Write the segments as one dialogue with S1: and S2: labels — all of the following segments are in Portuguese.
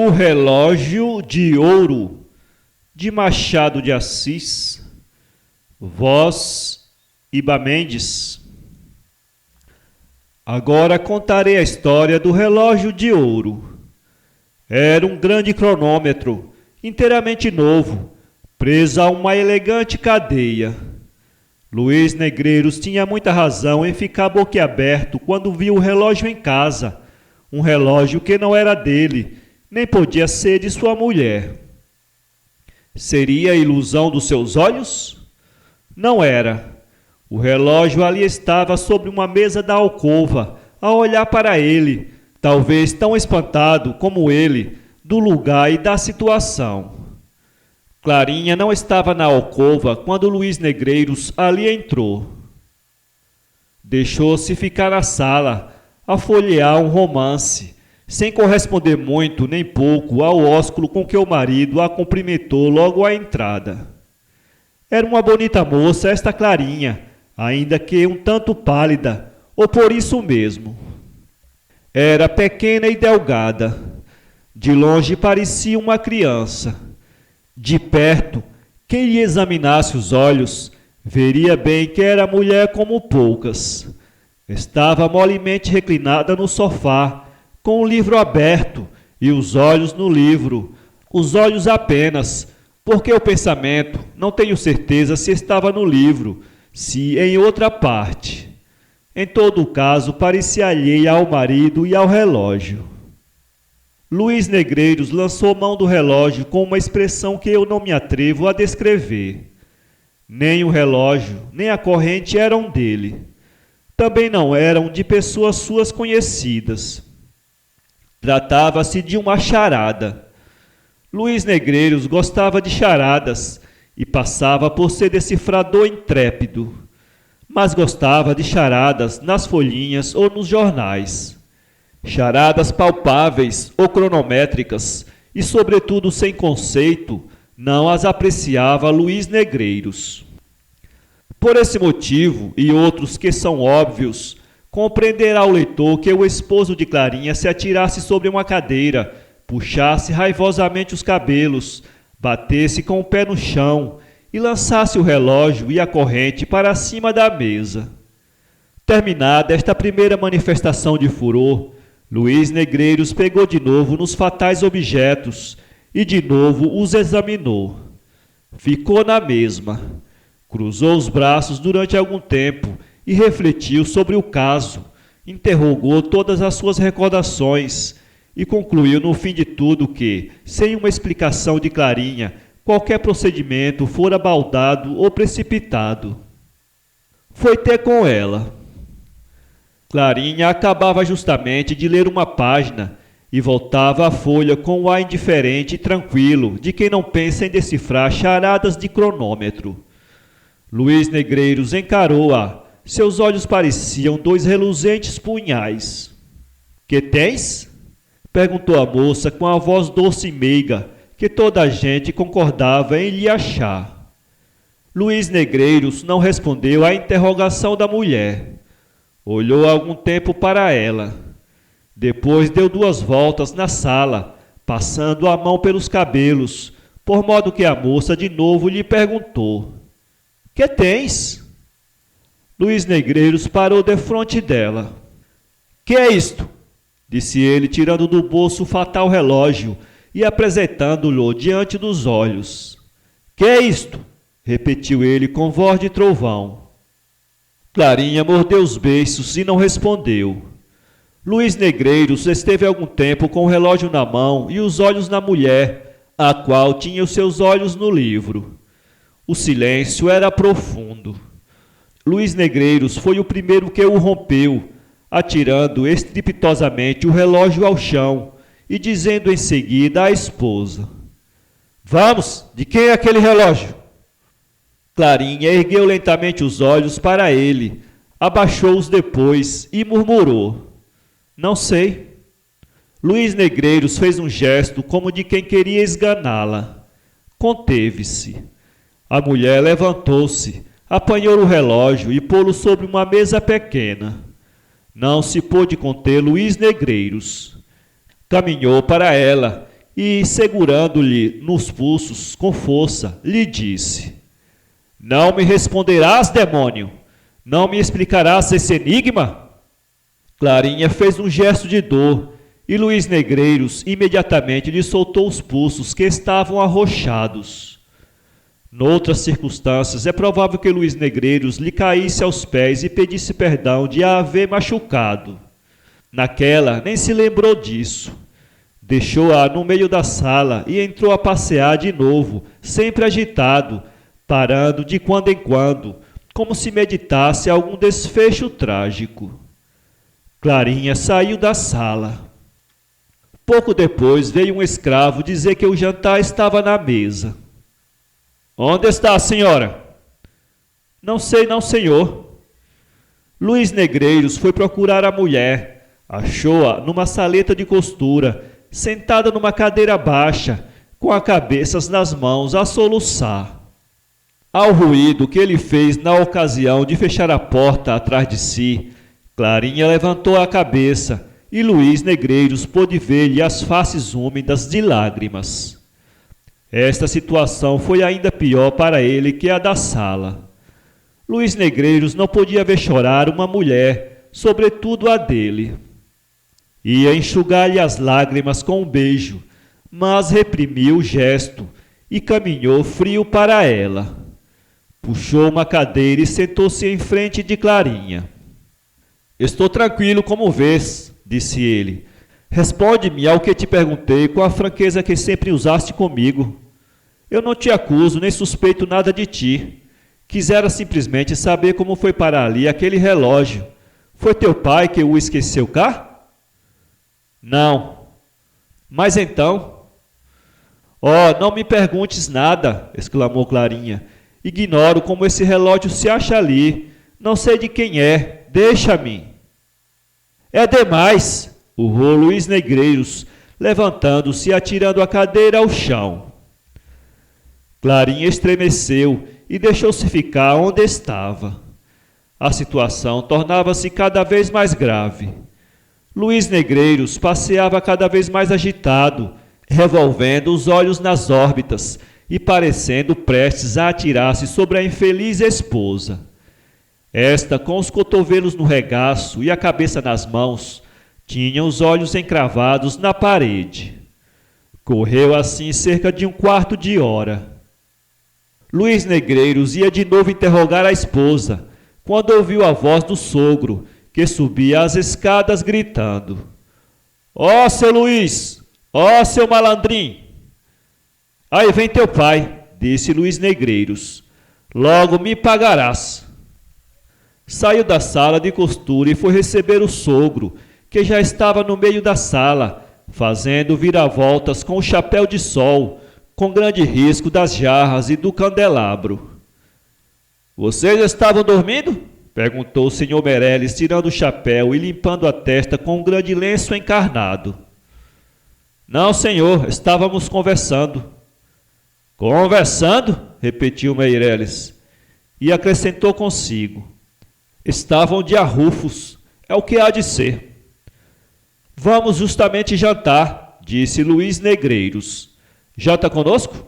S1: O Relógio de Ouro, de Machado de Assis, voz Iba Mendes. Agora contarei a história do relógio de ouro. Era um grande cronômetro, inteiramente novo, preso a uma elegante cadeia. Luís Negreiros tinha muita razão em ficar boquiaberto quando viu o relógio em casa, um relógio que não era dele, nem podia ser de sua mulher. Seria a ilusão dos seus olhos? Não era. O relógio ali estava sobre uma mesa da alcova, a olhar para ele, talvez tão espantado como ele, do lugar e da situação. Clarinha não estava na alcova quando Luís Negreiros ali entrou. Deixou-se ficar na sala, a folhear um romance, sem corresponder muito nem pouco ao ósculo com que o marido a cumprimentou logo à entrada. Era uma bonita moça esta Clarinha, ainda que um tanto pálida, ou por isso mesmo. Era pequena e delgada. De longe parecia uma criança. De perto, quem lhe examinasse os olhos, veria bem que era mulher como poucas. Estava molemente reclinada no sofá, com o livro aberto e os olhos no livro, os olhos apenas, porque o pensamento, não tenho certeza se estava no livro, se em outra parte. Em todo o caso, parecia alheia ao marido e ao relógio. Luís Negreiros lançou mão do relógio com uma expressão que eu não me atrevo a descrever. Nem o relógio, nem a corrente eram dele. Também não eram de pessoas suas conhecidas. Tratava-se de uma charada. Luís Negreiros gostava de charadas e passava por ser decifrador intrépido, mas gostava de charadas nas folhinhas ou nos jornais. Charadas palpáveis ou cronométricas e, sobretudo, sem conceito, não as apreciava Luís Negreiros. Por esse motivo e outros que são óbvios, compreenderá o leitor que o esposo de Clarinha se atirasse sobre uma cadeira, puxasse raivosamente os cabelos, batesse com o pé no chão e lançasse o relógio e a corrente para cima da mesa. Terminada esta primeira manifestação de furor, Luís Negreiros pegou de novo nos fatais objetos e de novo os examinou. Ficou na mesma. Cruzou os braços durante algum tempo e refletiu sobre o caso, interrogou todas as suas recordações e concluiu no fim de tudo que, sem uma explicação de Clarinha, qualquer procedimento fora baldado ou precipitado. Foi ter com ela. Clarinha acabava justamente de ler uma página e voltava à folha com o ar indiferente e tranquilo de quem não pensa em decifrar charadas de cronômetro. Luís Negreiros encarou-a. Seus olhos pareciam dois reluzentes punhais. Que tens? Perguntou a moça com a voz doce e meiga, que toda a gente concordava em lhe achar. Luís Negreiros não respondeu à interrogação da mulher. Olhou algum tempo para ela. Depois deu 2 voltas na sala, passando a mão pelos cabelos, por modo que a moça de novo lhe perguntou: Que tens? Luís Negreiros parou defronte dela. Que é isto? Disse ele, tirando do bolso o fatal relógio e apresentando-lhe diante dos olhos. Que é isto? Repetiu ele com voz de trovão. Clarinha mordeu os beiços e não respondeu. Luís Negreiros esteve algum tempo com o relógio na mão e os olhos na mulher, a qual tinha os seus olhos no livro. O silêncio era profundo. Luís Negreiros foi o primeiro que o rompeu, atirando estrepitosamente o relógio ao chão e dizendo em seguida à esposa: Vamos, de quem é aquele relógio? Clarinha ergueu lentamente os olhos para ele, abaixou-os depois e murmurou: Não sei. Luís Negreiros fez um gesto como de quem queria esganá-la. Conteve-se. A mulher levantou-se, apanhou o relógio e pô-lo sobre uma mesa pequena. Não se pôde conter Luís Negreiros. Caminhou para ela e, segurando-lhe nos pulsos com força, lhe disse: Não me responderás, demônio? Não me explicarás esse enigma? Clarinha fez um gesto de dor e Luiz Negreiros imediatamente lhe soltou os pulsos que estavam arroxados. Noutras circunstâncias, é provável que Luiz Negreiros lhe caísse aos pés e pedisse perdão de a haver machucado. Naquela, nem se lembrou disso. Deixou-a no meio da sala e entrou a passear de novo, sempre agitado, parando de quando em quando, como se meditasse algum desfecho trágico. Clarinha saiu da sala. Pouco depois veio um escravo dizer que o jantar estava na mesa. Onde está a senhora? Não sei, não, senhor. Luiz Negreiros foi procurar a mulher. Achou-a numa saleta de costura, sentada numa cadeira baixa, com a cabeça nas mãos a soluçar. Ao ruído que ele fez na ocasião de fechar a porta atrás de si, Clarinha levantou a cabeça e Luiz Negreiros pôde ver-lhe as faces úmidas de lágrimas. Esta situação foi ainda pior para ele que a da sala. Luiz Negreiros não podia ver chorar uma mulher, sobretudo a dele. Ia enxugar-lhe as lágrimas com um beijo, mas reprimiu o gesto e caminhou frio para ela. Puxou uma cadeira e sentou-se em frente de Clarinha. Estou tranquilo como vês, disse ele. Responde-me ao que te perguntei com a franqueza que sempre usaste comigo. Eu não te acuso nem suspeito nada de ti. Quisera simplesmente saber como foi parar ali aquele relógio. Foi teu pai que o esqueceu cá? Não. Mas então? Oh, não me perguntes nada, exclamou Clarinha. Ignoro como esse relógio se acha ali. Não sei de quem é. Deixa-me. É demais, urrou Luiz Negreiros, levantando-se e atirando a cadeira ao chão. Clarinha estremeceu e deixou-se ficar onde estava. A situação tornava-se cada vez mais grave. Luiz Negreiros passeava cada vez mais agitado, revolvendo os olhos nas órbitas e parecendo prestes a atirar-se sobre a infeliz esposa. Esta, com os cotovelos no regaço e a cabeça nas mãos, tinha os olhos encravados na parede. Correu assim cerca de um quarto de hora. Luiz Negreiros ia de novo interrogar a esposa, quando ouviu a voz do sogro, que subia as escadas gritando. Ó, seu Luiz! Ó, seu malandrim! Aí vem teu pai, disse Luiz Negreiros. Logo me pagarás. Saiu da sala de costura e foi receber o sogro, que já estava no meio da sala, fazendo viravoltas com o chapéu de sol, com grande risco das jarras e do candelabro. Vocês estavam dormindo? Perguntou o senhor Meireles, tirando o chapéu e limpando a testa com um grande lenço encarnado. Não, senhor, estávamos conversando. Conversando? Repetiu Meireles, e acrescentou consigo. Estavam de arrufos, é o que há de ser. Vamos justamente jantar, disse Luiz Negreiros. Janta conosco?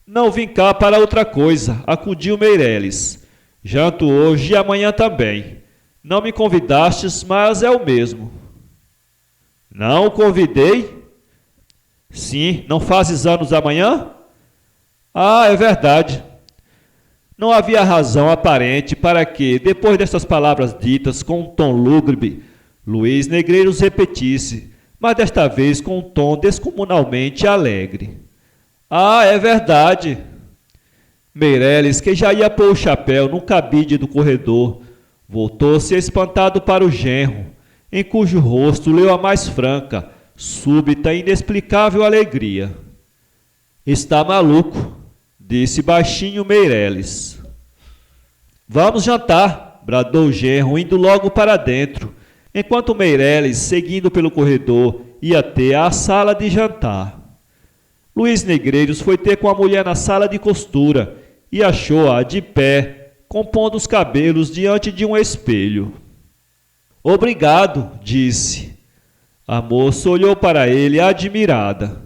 S1: Não vim cá para outra coisa, acudiu Meireles. Janto hoje e amanhã também. Não me convidastes, mas é o mesmo. Não o convidei? Sim, não fazes anos amanhã? Ah, é verdade. Não havia razão aparente para que, depois dessas palavras ditas com um tom lúgubre, Luiz Negreiros repetisse, mas desta vez com um tom descomunalmente alegre. Ah, é verdade. Meireles, que já ia pôr o chapéu num cabide do corredor, voltou-se espantado para o genro, em cujo rosto leu a mais franca, súbita e inexplicável alegria. Está maluco, disse baixinho Meireles. Vamos jantar, bradou o genro, indo logo para dentro, enquanto Meireles, seguindo pelo corredor, ia ter à sala de jantar. Luiz Negreiros foi ter com a mulher na sala de costura e achou-a de pé, compondo os cabelos diante de um espelho. Obrigado, disse. A moça olhou para ele admirada.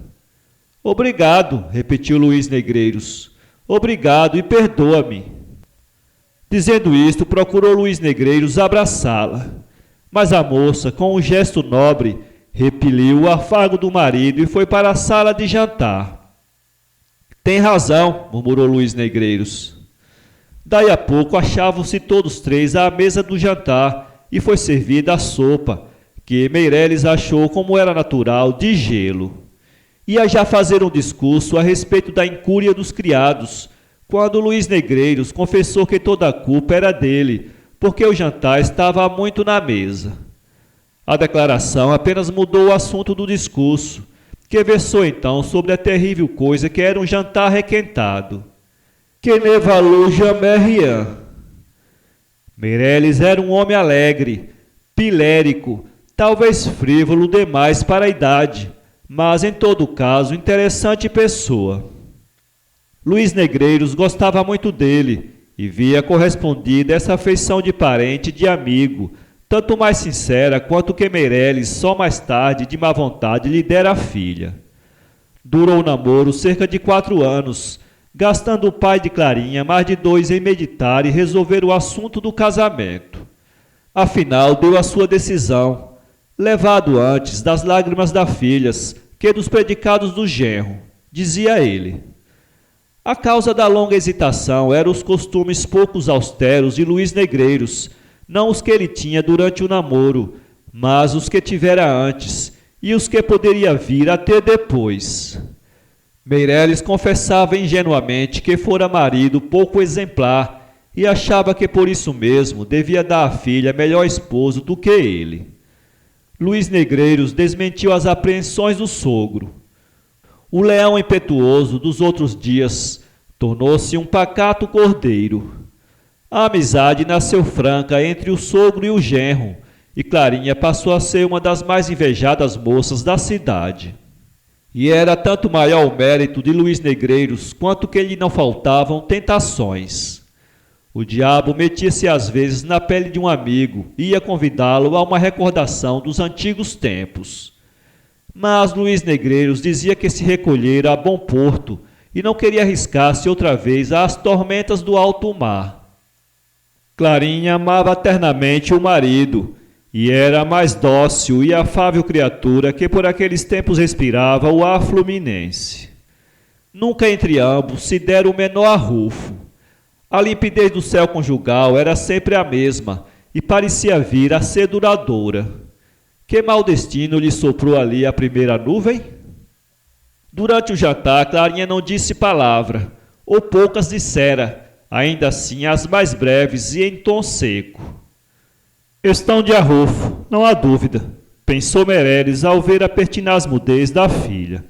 S1: Obrigado, repetiu Luís Negreiros. Obrigado e perdoa-me. Dizendo isto, procurou Luís Negreiros abraçá-la. Mas a moça, com um gesto nobre, repeliu o afago do marido e foi para a sala de jantar. Tem razão, murmurou Luís Negreiros. Daí a pouco achavam-se todos três à mesa do jantar e foi servida a sopa, que Meireles achou, como era natural, de gelo. Ia já fazer um discurso a respeito da incúria dos criados, quando Luís Negreiros confessou que toda a culpa era dele, porque o jantar estava há muito na mesa. A declaração apenas mudou o assunto do discurso, que versou então sobre a terrível coisa que era um jantar requentado. Que ne valou jamais rien. Meireles era um homem alegre, pilérico, talvez frívolo demais para a idade, mas em todo caso interessante pessoa. Luís Negreiros gostava muito dele e via correspondida essa afeição de parente e de amigo, tanto mais sincera quanto que Meireles só mais tarde de má vontade lhe dera a filha. Durou o namoro cerca de 4 anos, gastando o pai de Clarinha mais de 2 em meditar e resolver o assunto do casamento. Afinal, deu a sua decisão, levado antes das lágrimas das filhas que dos predicados do genro, dizia ele. A causa da longa hesitação eram os costumes poucos austeros de Luís Negreiros, não os que ele tinha durante o namoro, mas os que tivera antes e os que poderia vir a ter depois. Meireles confessava ingenuamente que fora marido pouco exemplar e achava que por isso mesmo devia dar à filha melhor esposo do que ele. Luís Negreiros desmentiu as apreensões do sogro. O leão impetuoso dos outros dias tornou-se um pacato cordeiro. A amizade nasceu franca entre o sogro e o genro, e Clarinha passou a ser uma das mais invejadas moças da cidade. E era tanto maior o mérito de Luís Negreiros quanto que lhe não faltavam tentações. O diabo metia-se às vezes na pele de um amigo e ia convidá-lo a uma recordação dos antigos tempos. Mas Luís Negreiros dizia que se recolhera a bom porto e não queria arriscar-se outra vez às tormentas do alto mar. Clarinha amava eternamente o marido, e era a mais dócil e afável criatura que por aqueles tempos respirava o ar fluminense. Nunca entre ambos se dera o menor arrufo. A limpidez do céu conjugal era sempre a mesma e parecia vir a ser duradoura. Que mau destino lhe soprou ali a primeira nuvem? Durante o jantar, Clarinha não disse palavra, ou poucas dissera, ainda assim as mais breves e em tom seco. Estão de arrufo, não há dúvida, pensou Meireles ao ver a pertinaz mudez da filha.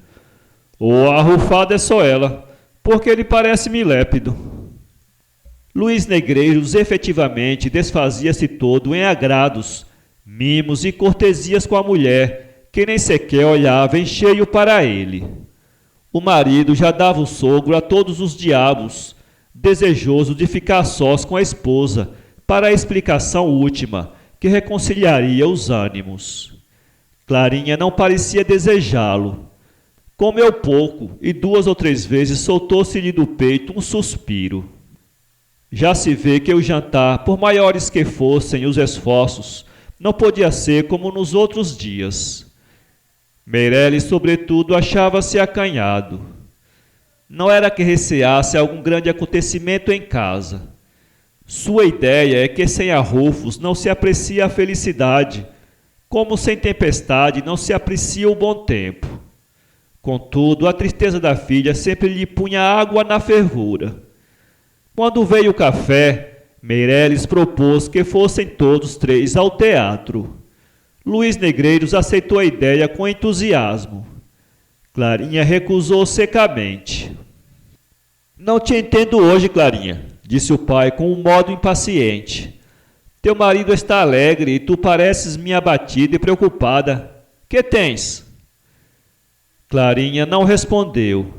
S1: Ou a arrufada é só ela, porque ele parece-me lépido. Luís Negreiros efetivamente desfazia-se todo em agrados, mimos e cortesias com a mulher, que nem sequer olhava em cheio para ele. O marido já dava o sogro a todos os diabos, desejoso de ficar sós com a esposa, para a explicação última, que reconciliaria os ânimos. Clarinha não parecia desejá-lo. Comeu pouco e 2 ou 3 vezes soltou-se-lhe do peito um suspiro. Já se vê que o jantar, por maiores que fossem os esforços, não podia ser como nos outros dias. Meireles, sobretudo, achava-se acanhado. Não era que receasse algum grande acontecimento em casa. Sua ideia é que sem arrufos não se aprecia a felicidade, como sem tempestade não se aprecia o bom tempo. Contudo, a tristeza da filha sempre lhe punha água na fervura. Quando veio o café, Meireles propôs que fossem todos 3 ao teatro. Luís Negreiros aceitou a ideia com entusiasmo. Clarinha recusou secamente. Não te entendo hoje, Clarinha, disse o pai com um modo impaciente. Teu marido está alegre e tu pareces-me abatida e preocupada. Que tens? Clarinha não respondeu.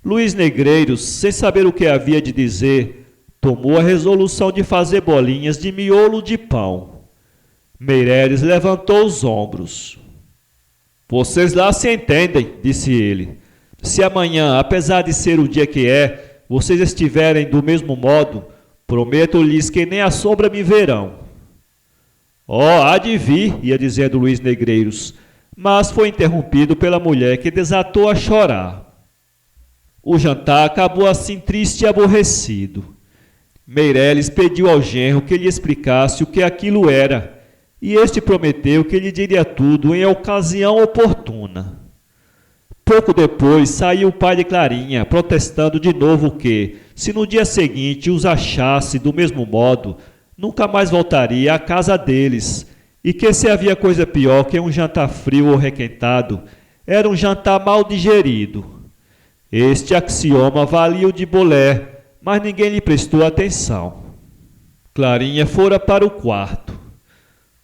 S1: Luís Negreiros, sem saber o que havia de dizer, tomou a resolução de fazer bolinhas de miolo de pão. Meireles levantou os ombros. Vocês lá se entendem, disse ele. Se amanhã, apesar de ser o dia que é, vocês estiverem do mesmo modo, prometo-lhes que nem a sombra me verão. Há de vir, ia dizendo Luís Negreiros, mas foi interrompido pela mulher que desatou a chorar. O jantar acabou assim triste e aborrecido. Meireles pediu ao genro que lhe explicasse o que aquilo era, e este prometeu que lhe diria tudo em ocasião oportuna. Pouco depois saiu o pai de Clarinha, protestando de novo que, se no dia seguinte os achasse do mesmo modo, nunca mais voltaria à casa deles, e que se havia coisa pior que um jantar frio ou requentado, era um jantar mal digerido. Este axioma valia o de Bolé, mas ninguém lhe prestou atenção. Clarinha fora para o quarto.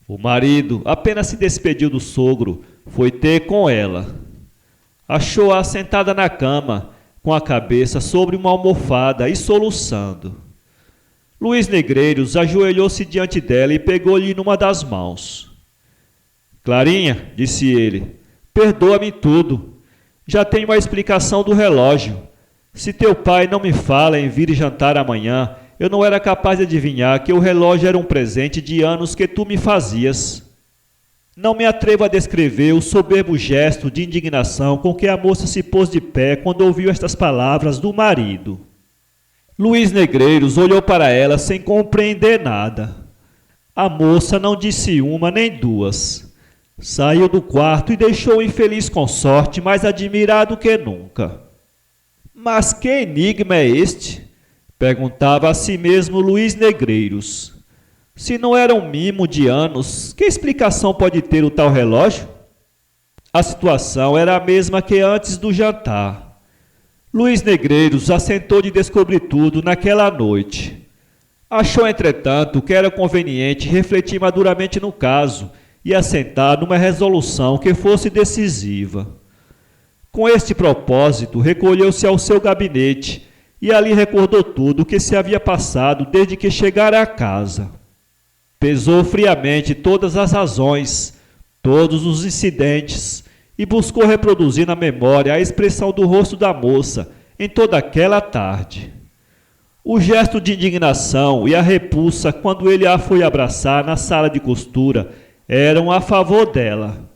S1: O marido apenas se despediu do sogro, foi ter com ela. Achou-a sentada na cama, com a cabeça sobre uma almofada e soluçando. Luís Negreiros ajoelhou-se diante dela e pegou-lhe numa das mãos. Clarinha, disse ele, perdoa-me tudo. Já tenho a explicação do relógio. Se teu pai não me fala em vir jantar amanhã, eu não era capaz de adivinhar que o relógio era um presente de anos que tu me fazias. Não me atrevo a descrever o soberbo gesto de indignação com que a moça se pôs de pé quando ouviu estas palavras do marido. Luís Negreiros olhou para ela sem compreender nada. A moça não disse uma nem duas. Saiu do quarto e deixou o infeliz consorte mais admirado que nunca. Mas que enigma é este? Perguntava a si mesmo Luís Negreiros. Se não era um mimo de anos, que explicação pode ter o tal relógio? A situação era a mesma que antes do jantar. Luís Negreiros assentou de descobrir tudo naquela noite. Achou, entretanto, que era conveniente refletir maduramente no caso e assentar numa resolução que fosse decisiva. Com este propósito, recolheu-se ao seu gabinete e ali recordou tudo o que se havia passado desde que chegara à casa. Pesou friamente todas as razões, todos os incidentes, e buscou reproduzir na memória a expressão do rosto da moça em toda aquela tarde. O gesto de indignação e a repulsa quando ele a foi abraçar na sala de costura eram a favor dela.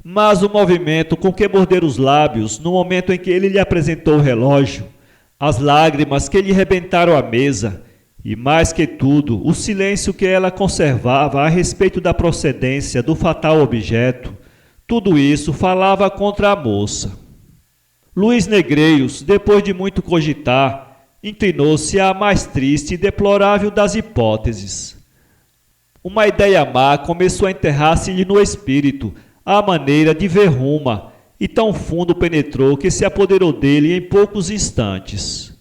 S1: Mas o movimento com que mordera os lábios no momento em que ele lhe apresentou o relógio, as lágrimas que lhe rebentaram a mesa e, mais que tudo, o silêncio que ela conservava a respeito da procedência do fatal objeto, tudo isso falava contra a moça. Luís Negreiros, depois de muito cogitar, inclinou-se à mais triste e deplorável das hipóteses. Uma ideia má começou a enterrar-se-lhe no espírito, à maneira de verruma, e tão fundo penetrou que se apoderou dele em poucos instantes.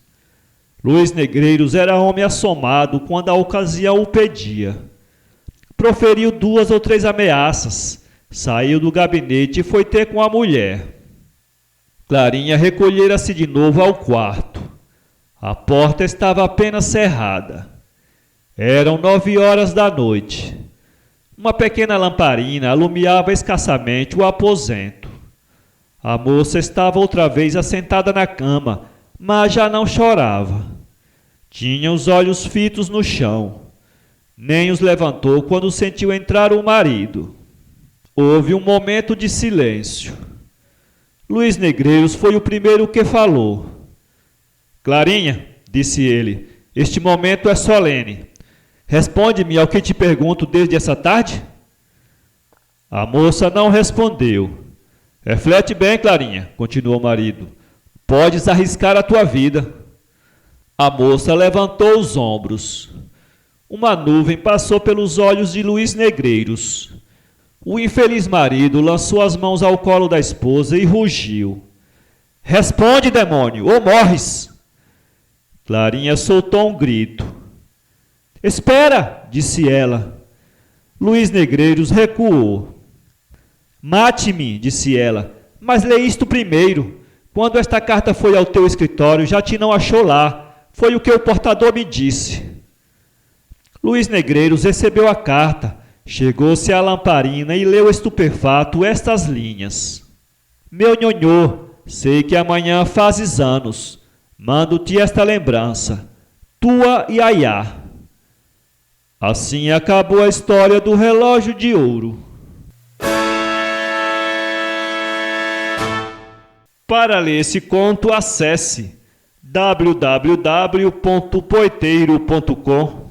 S1: Luís Negreiros era homem assomado quando a ocasião o pedia. Proferiu 2 ou 3 ameaças, saiu do gabinete e foi ter com a mulher. Clarinha recolhera-se de novo ao quarto. A porta estava apenas cerrada. Eram 9 horas da noite. Uma pequena lamparina alumiava escassamente o aposento. A moça estava outra vez assentada na cama, mas já não chorava. Tinha os olhos fitos no chão. Nem os levantou quando sentiu entrar o marido. Houve um momento de silêncio. Luís Negreiros foi o primeiro que falou. Clarinha, disse ele, este momento é solene. Responde-me ao que te pergunto desde essa tarde? A moça não respondeu. Reflete bem, Clarinha, continuou o marido. Podes arriscar a tua vida. A moça levantou os ombros. Uma nuvem passou pelos olhos de Luís Negreiros. O infeliz marido lançou as mãos ao colo da esposa e rugiu. Responde, demônio, ou morres! Clarinha soltou um grito. Espera, disse ela. Luís Negreiros recuou. Mate-me, disse ela, mas lê isto primeiro. Quando esta carta foi ao teu escritório, já te não achou lá. Foi o que o portador me disse. Luís Negreiros recebeu a carta, chegou-se à lamparina e leu estupefato estas linhas. Meu nhonhô, sei que amanhã fazes anos. Mando-te esta lembrança, tua Yayá. Assim acabou a história do relógio de ouro. Para ler esse conto, acesse www.poeteiro.com.